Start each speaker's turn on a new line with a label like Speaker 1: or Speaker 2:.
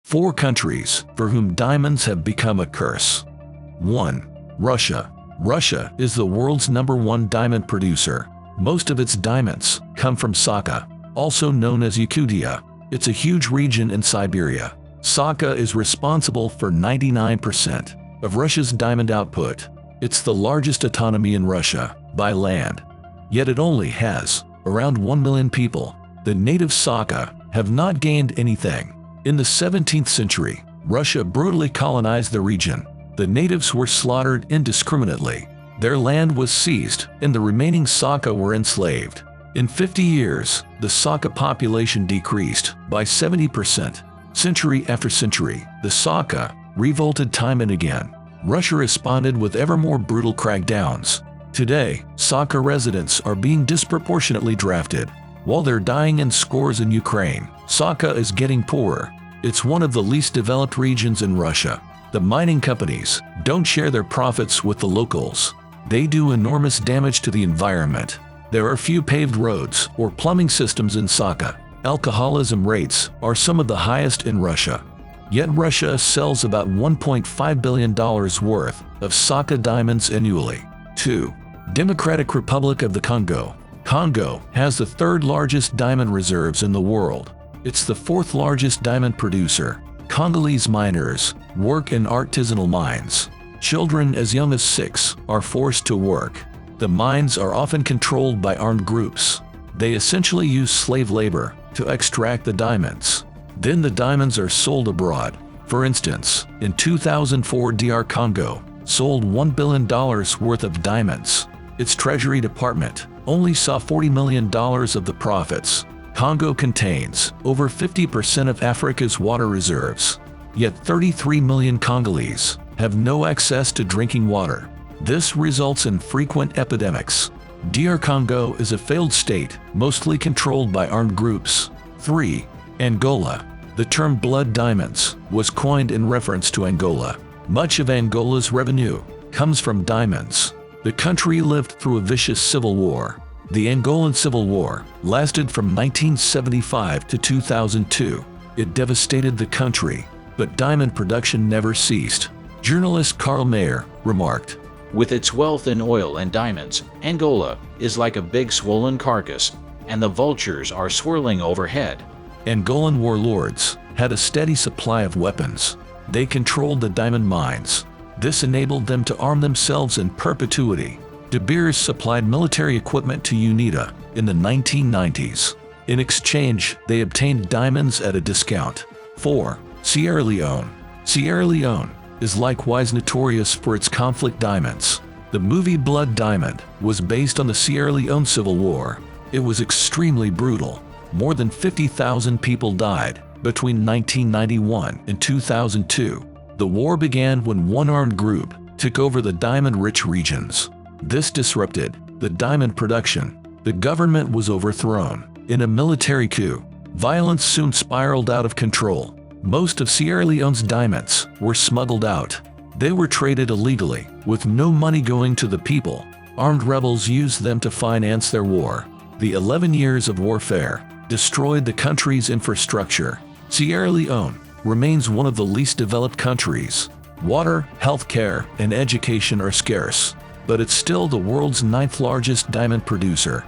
Speaker 1: 4 countries for whom diamonds have become a curse. 1. Russia. Russia is the world's #1 diamond producer. Most of its diamonds come from Sakha, also known as Yakutia. It's a huge region in Siberia. Sakha is responsible for 99% of Russia's diamond output. It's the largest autonomy in Russia by land. Yet it only has around 1 million people. The native Sakha have not gained anything. In the 17th century, Russia brutally colonized the region. The natives were slaughtered indiscriminately. Their land was seized, and the remaining Sakha were enslaved. In 50 years, the Sakha population decreased by 70%. Century after century, the Sakha revolted time and again. Russia responded with ever more brutal crackdowns. Today, Sakha residents are being disproportionately drafted. While they're dying in scores in Ukraine, Sakha is getting poorer. It's one of the least developed regions in Russia. The mining companies don't share their profits with the locals. They do enormous damage to the environment. There are few paved roads or plumbing systems in Sakha. Alcoholism rates are some of the highest in Russia. Yet Russia sells about $1.5 billion worth of Sakha diamonds annually. 2. Democratic Republic of the Congo. Congo has the 3rd largest diamond reserves in the world. It's the 4th largest diamond producer. Congolese miners work in artisanal mines. Children as young as 6 are forced to work. The mines are often controlled by armed groups. They essentially use slave labor to extract the diamonds. Then the diamonds are sold abroad. For instance, in 2004, DR Congo sold $1 billion worth of diamonds. Its Treasury Department only saw $40 million of the profits. Congo contains over 50% of Africa's water reserves. Yet 33 million Congolese have no access to drinking water. This results in frequent epidemics. DR Congo is a failed state, mostly controlled by armed groups. 3. Angola. The term blood diamonds was coined in reference to Angola. Much of Angola's revenue comes from diamonds. The country lived through a vicious civil war. The Angolan Civil War lasted from 1975 to 2002. It devastated the country, but diamond production never ceased. Journalist Karl Mayer remarked,
Speaker 2: "With its wealth in oil and diamonds, Angola is like a big swollen carcass, and the vultures are swirling overhead."
Speaker 1: Angolan warlords had a steady supply of weapons. They controlled the diamond mines. This enabled them to arm themselves in perpetuity. De Beers supplied military equipment to UNITA in the 1990s. In exchange, they obtained diamonds at a discount. 4. Sierra Leone. Sierra Leone is likewise notorious for its conflict diamonds. The movie Blood Diamond was based on the Sierra Leone Civil War. It was extremely brutal. More than 50,000 people died between 1991 and 2002. The war began when one armed group took over the diamond-rich regions. This disrupted the diamond production. The government was overthrown in a military coup. Violence soon spiraled out of control. Most of Sierra Leone's diamonds were smuggled out. They were traded illegally, with no money going to the people. Armed rebels used them to finance their war. The 11 years of warfare destroyed the country's infrastructure. Sierra Leone remains one of the least developed countries. Water, healthcare, and education are scarce, but it's still the world's 9th largest diamond producer.